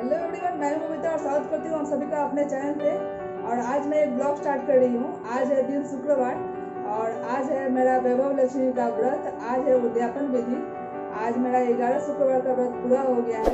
Hello everyone, मैं हूं बबीता और स्वागत करती हूं आप सभी का अपने चैनल पे। और आज मैं एक ब्लॉग स्टार्ट कर रही हूं। आज है दिन शुक्रवार और आज है मेरा वैभव लक्ष्मी का व्रत। आज है उद्यापन विधि। आज मेरा 11 शुक्रवार का व्रत पूरा हो गया है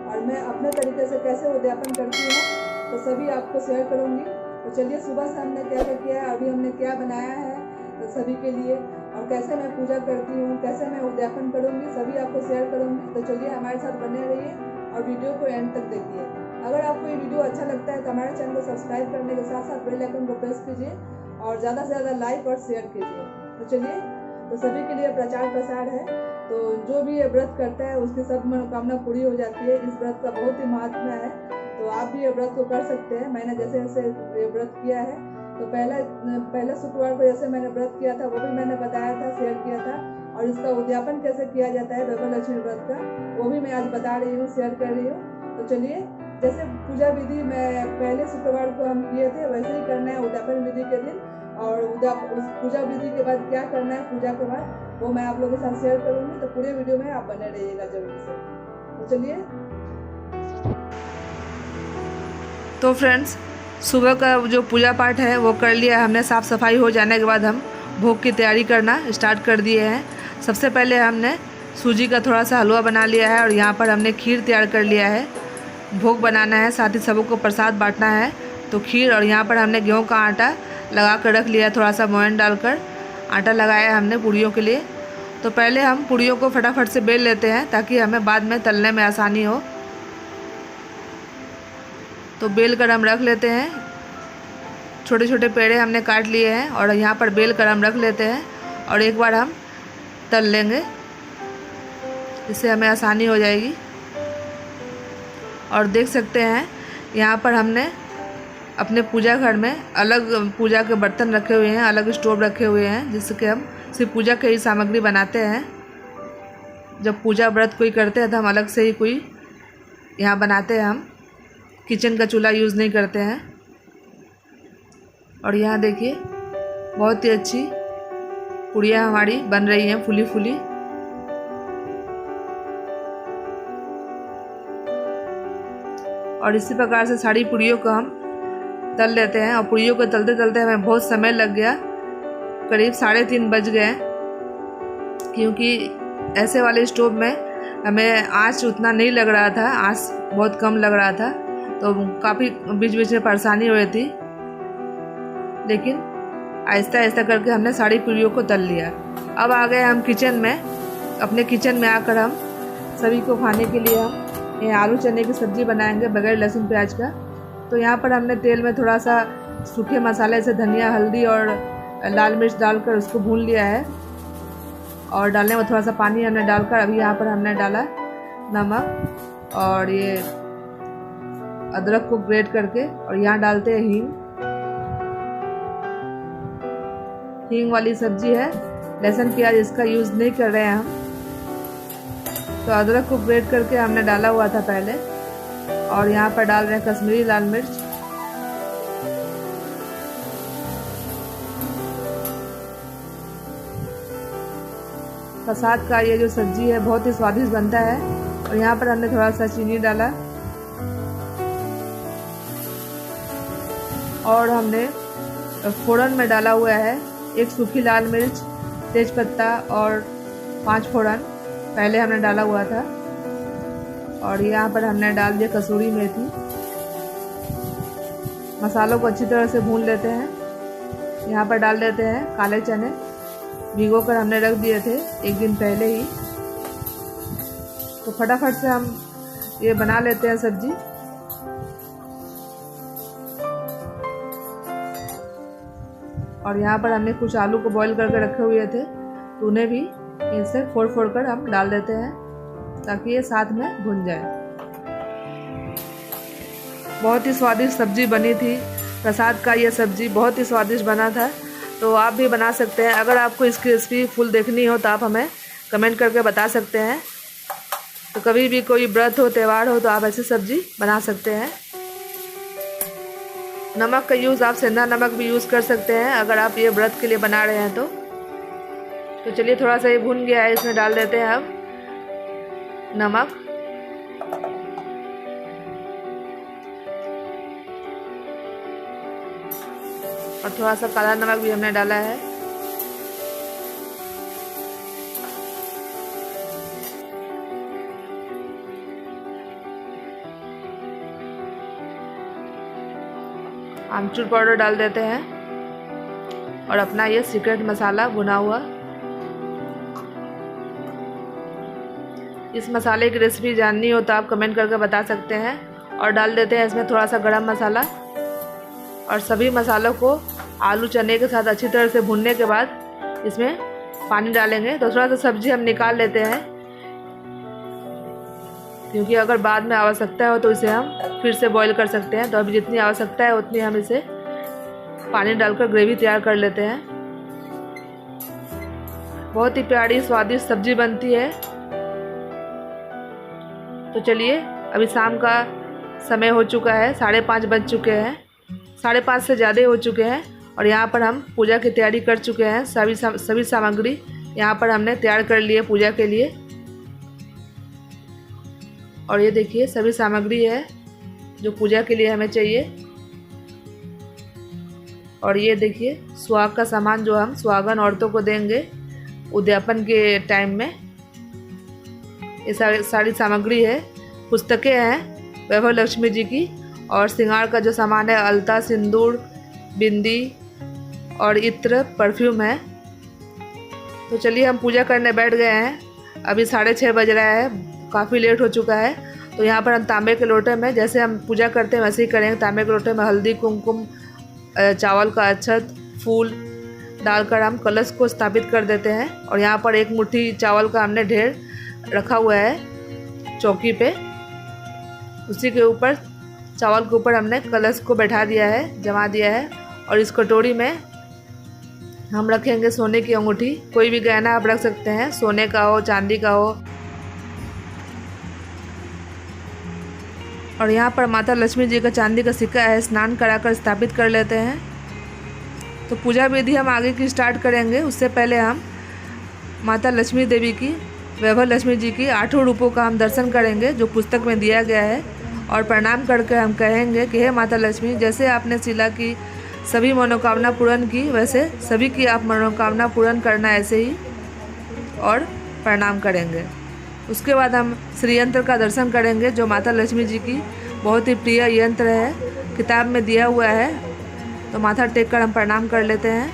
और मैं अपने तरीके से कैसे उद्यापन करती हूँ तो सभी आपको शेयर करूँगी। तो चलिए, सुबह से हमने क्या क्या किया है, अभी हमने क्या बनाया है तो सभी के लिए, और कैसे मैं पूजा करती हूँ, कैसे मैं उद्यापन करूँगी, सभी आपको शेयर करूँगी। तो चलिए हमारे साथ बने रहिए और वीडियो को एंड तक देखिए। अगर आपको ये वीडियो अच्छा लगता है तो हमारे चैनल को सब्सक्राइब करने के साथ साथ बेल आइकन को प्रेस कीजिए और ज़्यादा से ज़्यादा लाइक और शेयर कीजिए। तो चलिए, तो सभी के लिए प्रचार प्रसार है। तो जो भी ये व्रत करता है उसकी सब मनोकामना पूरी हो जाती है। इस व्रत का बहुत ही महत्व है, तो आप भी ये व्रत को कर सकते हैं। मैंने जैसे जैसे ये व्रत किया है, तो पहले शुक्रवार को जैसे मैंने व्रत किया था वो भी मैंने बताया था, शेयर किया था। और इसका उद्यापन कैसे किया जाता है वैभव लक्ष्मी व्रत का, वो भी मैं आज बता रही हूँ, शेयर कर रही हूँ। तो चलिए, जैसे पूजा विधि मैं पहले शुक्रवार को हम किए थे वैसे ही करना है उद्यापन विधि के दिन। और उस पूजा विधि के बाद क्या करना है पूजा के बाद वो मैं आप लोगों के साथ शेयर करूँगी। तो पूरे वीडियो में आप बने रहिएगा जरूर से। तो चलिए, तो फ्रेंड्स, सुबह का जो पूजा पाठ है वो कर लिया हमने। साफ़ सफाई हो जाने के बाद हम भोग की तैयारी करना स्टार्ट कर दिए हैं। सबसे पहले हमने सूजी का थोड़ा सा हलवा बना लिया है और यहाँ पर हमने खीर तैयार कर लिया है। भोग बनाना है, साथ ही सबको प्रसाद बांटना है। तो खीर, और यहाँ पर हमने गेहूं का आटा लगा कर रख लिया है, थोड़ा सा मोयन डालकर आटा लगाया है हमने पूड़ियों के लिए। तो पहले हम पूड़ियों को फटाफट से बेल लेते हैं ताकि हमें बाद में तलने में आसानी हो। तो बेल कर हम रख लेते हैं। छोटे छोटे पेड़े हमने काट लिए हैं और यहाँ पर बेल कर हम रख लेते हैं और एक बार हम तल लेंगे, इससे हमें आसानी हो जाएगी। और देख सकते हैं यहाँ पर हमने अपने पूजा घर में अलग पूजा के बर्तन रखे हुए हैं, अलग स्टोव रखे हुए हैं, जिससे कि हम सिर्फ पूजा की ही सामग्री बनाते हैं। जब पूजा व्रत कोई करते हैं तो हम अलग से ही कोई यहाँ बनाते हैं, हम किचन का चूल्हा यूज़ नहीं करते हैं। और यहाँ देखिए बहुत ही अच्छी पूड़ियाँ हमारी बन रही हैं, फूली फूली। और इसी प्रकार से सारी पूड़ियों को हम तल लेते हैं। और पूड़ियों को तलते तलते हमें बहुत समय लग गया, करीब 3:30 बज गए, क्योंकि ऐसे वाले स्टोव में हमें आँच उतना नहीं लग रहा था, आँच बहुत कम लग रहा था, तो काफ़ी बीच बीच में परेशानी हो रही थी। लेकिन आहिस्ता आहिस्ता करके हमने सारी पूड़ियों को तल लिया। अब आ गए हम किचन में। अपने किचन में आकर हम सभी को खाने के लिए हम ये आलू चने की सब्ज़ी बनाएंगे बगैर लहसुन प्याज का। तो यहाँ पर हमने तेल में थोड़ा सा सूखे मसाले से धनिया, हल्दी और लाल मिर्च डालकर उसको भून लिया है। और डालने में थोड़ा सा पानी हमने डालकर अभी यहाँ पर हमने डाला नमक और ये अदरक को ग्रेट करके, और यहाँ डालते हैं हींग। हींग वाली सब्जी है, लहसुन प्याज इसका यूज़ नहीं कर रहे हैं हम। तो अदरक को ग्रेट करके हमने डाला हुआ था पहले। और यहाँ पर डाल रहे हैं कश्मीरी लाल मिर्च। प्रसाद का ये जो सब्जी है बहुत ही स्वादिष्ट बनता है। और यहाँ पर हमने थोड़ा सा चीनी डाला और हमने फोड़न में डाला हुआ है 1 सूखी लाल मिर्च, तेज़पत्ता और 5 फोड़न पहले हमने डाला हुआ था। और यहाँ पर हमने डाल दिया कसूरी मेथी। मसालों को अच्छी तरह से भून लेते हैं। यहाँ पर डाल देते हैं काले चने, भिगो कर हमने रख दिए थे 1 दिन पहले ही। तो फटाफट से हम ये बना लेते हैं सब्जी। और यहाँ पर हमने कुछ आलू को बॉईल करके रखे हुए थे, तो उन्हें भी इनसे फोड़ फोड़ कर हम डाल देते हैं ताकि ये साथ में भुन जाए। बहुत ही स्वादिष्ट सब्जी बनी थी। प्रसाद का ये सब्जी बहुत ही स्वादिष्ट बना था, तो आप भी बना सकते हैं। अगर आपको इसकी रेसिपी फुल देखनी हो तो आप हमें कमेंट करके बता सकते हैं। तो कभी भी कोई व्रत हो, त्यौहार हो, तो आप ऐसी सब्जी बना सकते हैं। नमक का यूज़ आप सेंधा नमक भी यूज़ कर सकते हैं अगर आप ये व्रत के लिए बना रहे हैं तो चलिए, थोड़ा सा ये भुन गया है, इसमें डाल देते हैं अब नमक। और थोड़ा सा काला नमक भी हमने डाला है। आमचूर पाउडर डाल देते हैं और अपना ये सीक्रेट मसाला भुना हुआ। इस मसाले की रेसिपी जाननी हो तो आप कमेंट करके बता सकते हैं। और डाल देते हैं इसमें थोड़ा सा गरम मसाला। और सभी मसालों को आलू चने के साथ अच्छी तरह से भुनने के बाद इसमें पानी डालेंगे। तो थोड़ा सा सब्जी हम निकाल लेते हैं, क्योंकि अगर बाद में आवश्यकता हो तो इसे हम फिर से बॉईल कर सकते हैं। तो अभी जितनी आवश्यकता है उतनी हम इसे पानी डालकर ग्रेवी तैयार कर लेते हैं। बहुत ही प्यारी स्वादिष्ट सब्जी बनती है। तो चलिए, अभी शाम का समय हो चुका है, 5:30 बज चुके हैं, 5:30 से ज़्यादा हो चुके हैं। और यहाँ पर हम पूजा की तैयारी कर चुके हैं। सभी सामग्री यहाँ पर हमने तैयार कर ली है पूजा के लिए। और ये देखिए सभी सामग्री है जो पूजा के लिए हमें चाहिए। और ये देखिए सुहाग का सामान जो हम सुहागन औरतों को देंगे उद्यापन के टाइम में। ये सारी सामग्री है। पुस्तकें हैं वैभव लक्ष्मी जी की। और श्रृंगार का जो सामान है अलता, सिंदूर, बिंदी और इत्र, परफ्यूम है। तो चलिए हम पूजा करने बैठ गए हैं। अभी 6:30 बज रहा है, काफ़ी लेट हो चुका है। तो यहाँ पर हम तांबे के लोटे में, जैसे हम पूजा करते हैं वैसे ही करेंगे। तांबे के लोटे में हल्दी, कुमकुम, चावल का अक्षत, फूल डालकर हम कलश को स्थापित कर देते हैं। और यहाँ पर एक मुट्ठी चावल का हमने ढेर रखा हुआ है चौकी पे। उसी के ऊपर, चावल के ऊपर हमने कलश को बैठा दिया है, जमा दिया है। और इस कटोरी में हम रखेंगे सोने की अंगूठी। कोई भी गहना आप रख सकते हैं, सोने का हो, चांदी का हो। और यहाँ पर माता लक्ष्मी जी का चांदी का सिक्का है, स्नान कराकर स्थापित कर लेते हैं। तो पूजा विधि हम आगे की स्टार्ट करेंगे। उससे पहले हम माता लक्ष्मी देवी की, वैभव लक्ष्मी जी की 8 रूपों का हम दर्शन करेंगे जो पुस्तक में दिया गया है। और प्रणाम करके हम कहेंगे कि हे माता लक्ष्मी, जैसे आपने शीला की सभी मनोकामना पूर्ण की, वैसे सभी की आप मनोकामना पूर्ण करना ऐसे ही। और प्रणाम करेंगे। उसके बाद हम श्री यंत्र का दर्शन करेंगे जो माता लक्ष्मी जी की बहुत ही प्रिय यंत्र है, किताब में दिया हुआ है। तो माथा टेक कर हम प्रणाम कर लेते हैं।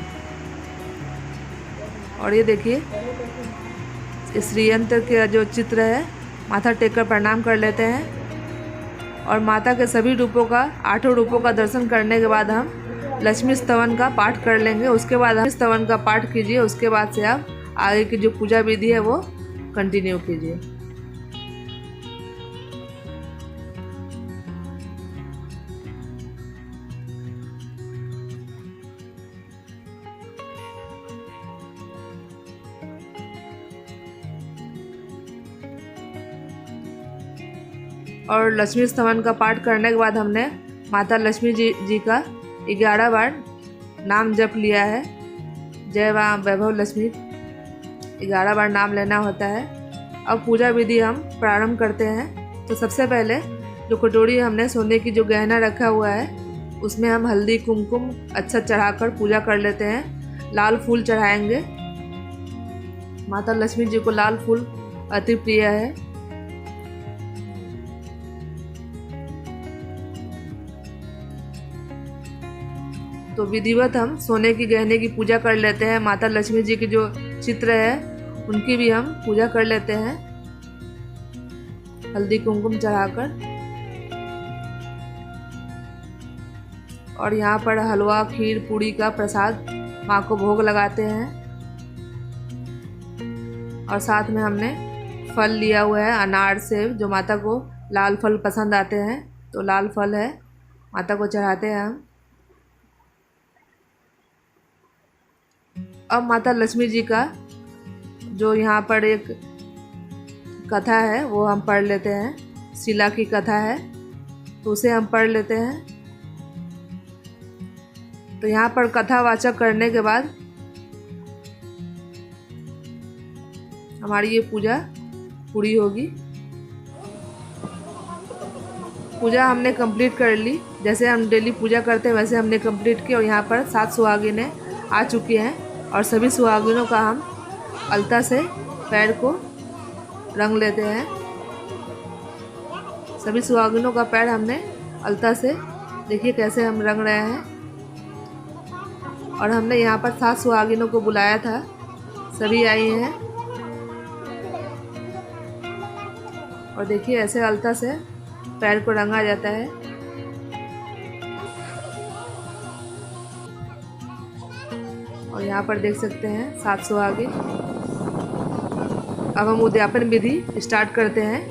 और ये देखिए इस श्री यंत्र के जो चित्र है, माथा टेक कर प्रणाम कर लेते हैं। और माता के सभी रूपों का, 8 रूपों का दर्शन करने के बाद हम लक्ष्मी स्तवन का पाठ कर लेंगे। उसके बाद हम स्तवन का पाठ कीजिए। उसके बाद से आप आगे की जो पूजा विधि है वो कंटिन्यू कीजिए। और लक्ष्मी स्तवन का पाठ करने के बाद हमने माता लक्ष्मी जी का 11 बार नाम जप लिया है। जय मां वैभव लक्ष्मी 11 बार नाम लेना होता है। अब पूजा विधि हम प्रारंभ करते हैं। तो सबसे पहले जो कटोरी हमने सोने की जो गहना रखा हुआ है उसमें हम हल्दी, कुमकुम, अक्षत चढ़ाकर पूजा कर लेते हैं। लाल फूल चढ़ाएंगे। माता लक्ष्मी जी को लाल फूल अति प्रिय है। तो विधिवत हम सोने की गहने की पूजा कर लेते हैं। माता लक्ष्मी जी की जो चित्र है उनकी भी हम पूजा कर लेते हैं हल्दी कुमकुम चढ़ाकर। और यहाँ पर हलवा, खीर, पूड़ी का प्रसाद माँ को भोग लगाते हैं। और साथ में हमने फल लिया हुआ है, अनार, सेब, जो माता को लाल फल पसंद आते हैं। तो लाल फल है, माता को चढ़ाते हैं हम। अब माता लक्ष्मी जी का जो यहाँ पर एक कथा है वो हम पढ़ लेते हैं। शीला की कथा है तो उसे हम पढ़ लेते हैं। तो यहाँ पर कथावाचक करने के बाद हमारी ये पूजा पूरी होगी। पूजा हमने कंप्लीट कर ली, जैसे हम डेली पूजा करते हैं वैसे हमने कंप्लीट की। और यहाँ पर 7 सुहागिनें आ चुकी हैं और सभी सुहागिनों का हम अलता से पैर को रंग लेते हैं। सभी सुहागिनों का पैर हमने अलता से देखिए कैसे हम रंग रहे हैं। और हमने यहाँ पर 7 सुहागिनों को बुलाया था, सभी आई हैं। और देखिए ऐसे अलता से पैर को रंगा जाता है। और यहाँ पर देख सकते हैं 7 सुहागिन। अब हम उद्यापन विधि स्टार्ट करते हैं।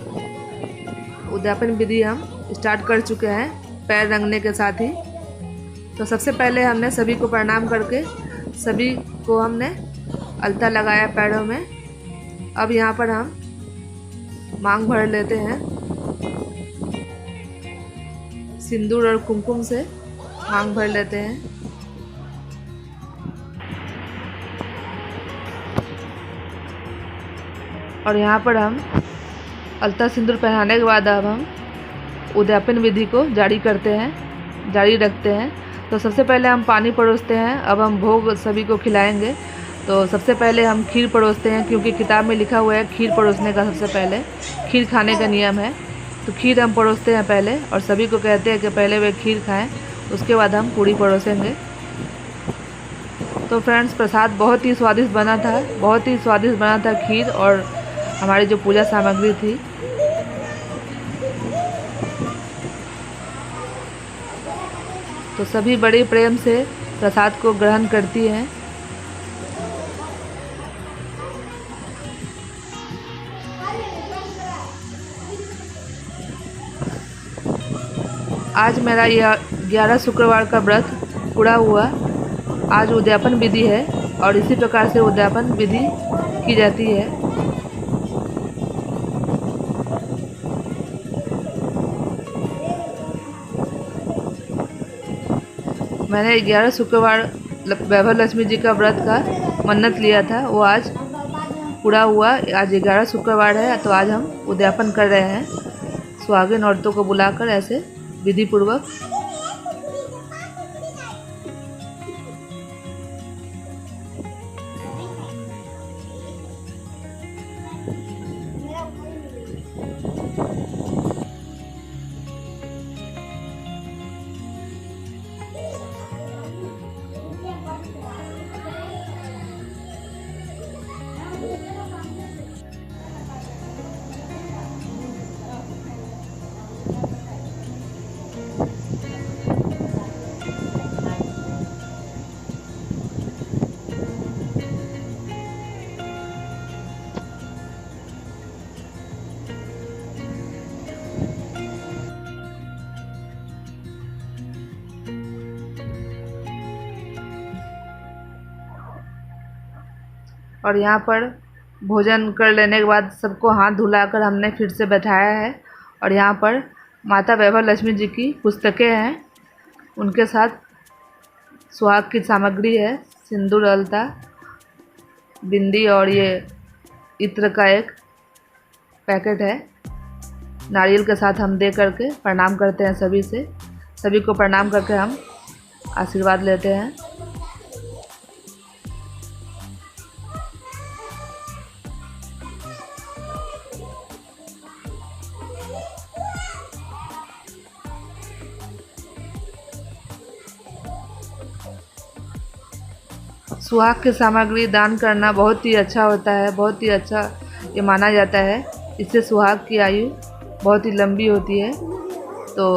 उद्यापन विधि हम स्टार्ट कर चुके हैं पैर रंगने के साथ ही। तो सबसे पहले हमने सभी को प्रणाम करके सभी को हमने अलता लगाया पैरों में। अब यहाँ पर हम मांग भर लेते हैं, सिंदूर और कुमकुम से मांग भर लेते हैं। और यहाँ पर हम अलता सिंदूर पहनाने के बाद अब हम उद्यापन विधि को जारी रखते हैं। तो सबसे पहले हम पानी परोसते हैं। अब हम भोग सभी को खिलाएंगे। तो सबसे पहले हम खीर परोसते हैं, क्योंकि किताब में लिखा हुआ है खीर परोसने का सबसे पहले खीर खाने का नियम है। तो खीर हम परोसते हैं पहले और सभी को कहते हैं कि पहले वे खीर खाएं, उसके बाद हम पूड़ी परोसेंगे। तो फ्रेंड्स, प्रसाद बहुत ही स्वादिष्ट बना था खीर और हमारी जो पूजा सामग्री थी। तो सभी बड़े प्रेम से प्रसाद को ग्रहण करती हैं। आज मेरा यह 11 शुक्रवार का व्रत पूरा हुआ। आज उद्यापन विधि है और इसी प्रकार से उद्यापन विधि की जाती है। मैंने 11 शुक्रवार वैभव लक्ष्मी जी का व्रत का मन्नत लिया था, वो आज पूरा हुआ। आज 11 शुक्रवार है, तो आज हम उद्यापन कर रहे हैं सुहागिन औरतों को बुलाकर ऐसे विधि पूर्वक। और यहाँ पर भोजन कर लेने के बाद सबको हाथ धुलाकर हमने फिर से बैठाया है। और यहाँ पर माता वैभव लक्ष्मी जी की पुस्तकें हैं, उनके साथ सुहाग की सामग्री है, सिंदूर, अलता, बिंदी और ये इत्र का एक पैकेट है। नारियल के साथ हम दे करके प्रणाम करते हैं सभी को प्रणाम करके हम आशीर्वाद लेते हैं। सुहाग की सामग्री दान करना बहुत ही अच्छा होता है, बहुत ही अच्छा ये माना जाता है। इससे सुहाग की आयु बहुत ही लंबी होती है। तो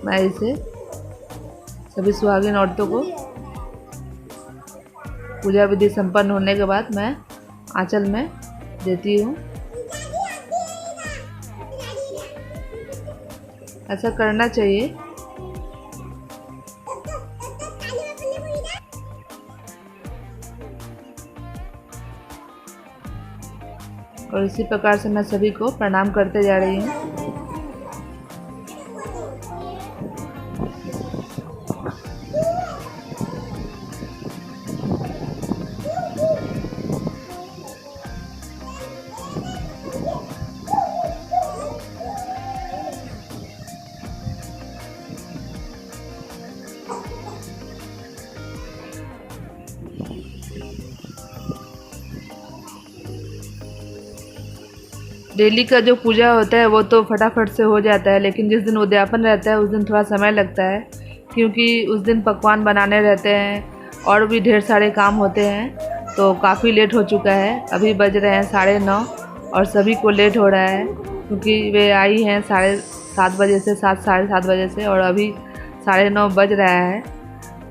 मैं इसे सभी सुहागिन औरतों को पूजा विधि संपन्न होने के बाद मैं आंचल में देती हूँ। ऐसा करना चाहिए। और इसी प्रकार से मैं सभी को प्रणाम करते जा रही हूँ। डेली का जो पूजा होता है वो तो फटाफट से हो जाता है, लेकिन जिस दिन उद्यापन रहता है उस दिन थोड़ा समय लगता है, क्योंकि उस दिन पकवान बनाने रहते हैं और भी ढेर सारे काम होते हैं। तो काफ़ी लेट हो चुका है, अभी बज रहे हैं 9:30 और सभी को लेट हो रहा है क्योंकि वे आई हैं 7:30 बजे से, 7 साढ़े 7 बजे से, और अभी 9:30 बज रहा है।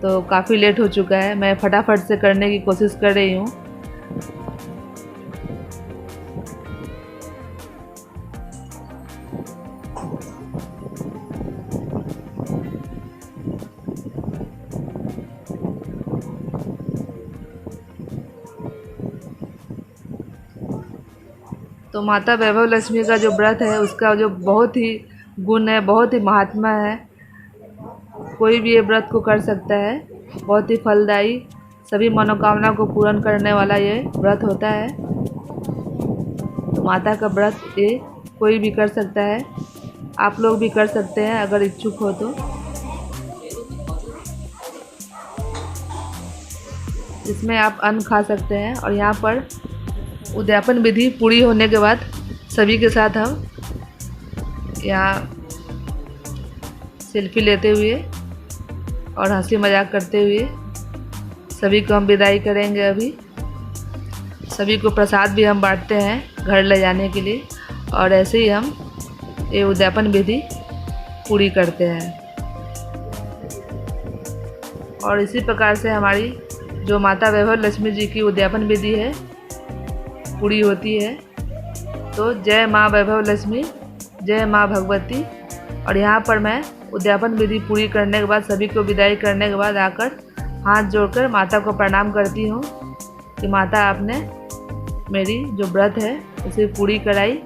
तो काफ़ी लेट हो चुका है। मैं फटाफट से करने की कोशिश कर रही हूँ। तो माता वैभव लक्ष्मी का जो व्रत है उसका जो बहुत ही गुण है, बहुत ही महात्मा है। कोई भी ये व्रत को कर सकता है, बहुत ही फलदायी, सभी मनोकामना को पूर्ण करने वाला ये व्रत होता है। तो माता का व्रत ये कोई भी कर सकता है, आप लोग भी कर सकते हैं अगर इच्छुक हो तो। इसमें आप अन्न खा सकते हैं। और यहाँ पर उद्यापन विधि पूरी होने के बाद सभी के साथ हम यहाँ सेल्फी लेते हुए और हंसी मजाक करते हुए सभी को हम विदाई करेंगे। अभी सभी को प्रसाद भी हम बांटते हैं घर ले जाने के लिए, और ऐसे ही हम ये उद्यापन विधि पूरी करते हैं। और इसी प्रकार से हमारी जो माता वैभव लक्ष्मी जी की उद्यापन विधि है पूरी होती है। तो जय माँ वैभव लक्ष्मी, जय माँ भगवती। और यहाँ पर मैं उद्यापन विधि पूरी करने के बाद, सभी को विदाई करने के बाद आकर हाथ जोड़कर माता को प्रणाम करती हूँ कि माता आपने मेरी जो व्रत है उसे पूरी कराई,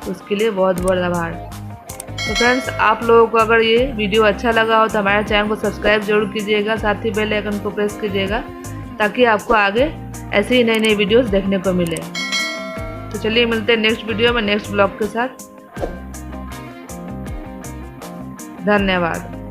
उसके लिए बहुत बहुत आभार। तो फ्रेंड्स, आप लोगों को अगर ये वीडियो अच्छा लगा हो तो हमारे चैनल को सब्सक्राइब जरूर कीजिएगा, साथ ही बेल आइकन को प्रेस कीजिएगा ताकि आपको आगे ऐसे ही नई नई वीडियोस देखने को मिले। तो चलिए मिलते हैं नेक्स्ट वीडियो में नेक्स्ट ब्लॉग के साथ। धन्यवाद।